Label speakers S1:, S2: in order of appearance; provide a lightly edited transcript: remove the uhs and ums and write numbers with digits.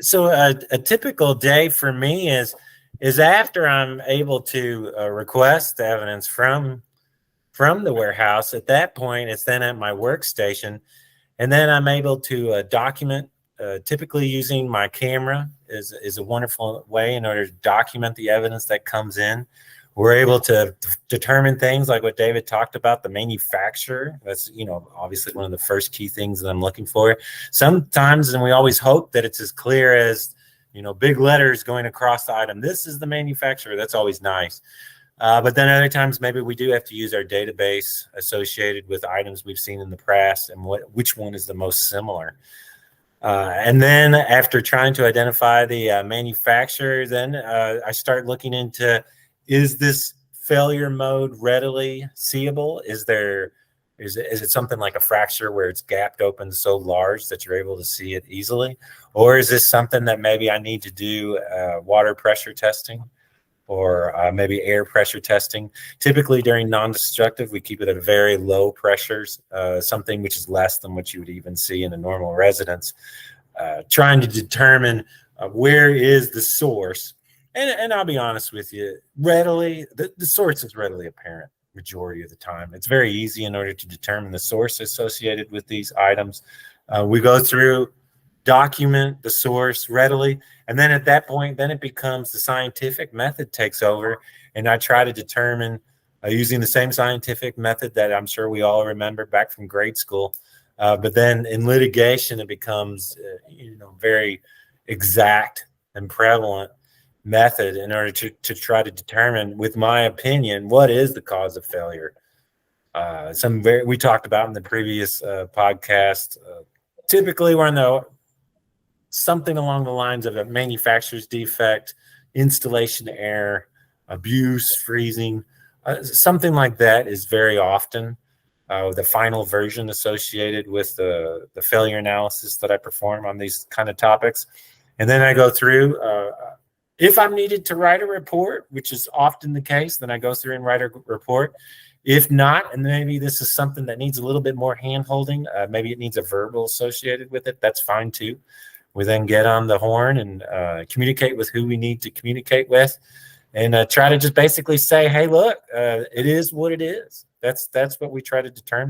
S1: So a typical day for me is after I'm able to request the evidence from the warehouse. At that point, it's then at my workstation, and then I'm able to document. Typically, using my camera is a wonderful way in order to document the evidence that comes in. We're able to determine things like what David talked about, the manufacturer. That's, obviously one of the first key things that I'm looking for. Sometimes, and we always hope that it's as clear as, big letters going across the item. This is the manufacturer. That's always nice. But then other times, maybe we do have to use our database associated with items we've seen in the past and which one is the most similar. And then after trying to identify the manufacturer, then I start looking into, is this failure mode readily seeable? Is it something like a fracture where it's gapped open so large that you're able to see it easily? Or is this something that maybe I need to do water pressure testing or maybe air pressure testing? Typically during non-destructive, we keep it at very low pressures, something which is less than what you would even see in a normal residence, trying to determine where is the source. And I'll be honest with you, the source is readily apparent majority of the time. It's very easy in order to determine the source associated with these items. We go through, document the source readily, and then at that point, then it becomes the scientific method takes over, and I try to determine using the same scientific method that I'm sure we all remember back from grade school. But then in litigation, it becomes very exact and prevalent method in order to try to determine, with my opinion, what is the cause of failure. We talked about in the previous podcast. Typically, we're in something along the lines of a manufacturer's defect, installation error, abuse, freezing, something like that is very often the final version associated with the failure analysis that I perform on these kind of topics. And then I go through, if I'm needed to write a report, which is often the case, then I go through and write a report. If not, and maybe this is something that needs a little bit more hand-holding, maybe it needs a verbal associated with it, that's fine too. We then get on the horn and communicate with who we need to communicate with, and try to just basically say, hey, look, it is what it is. That's what we try to determine.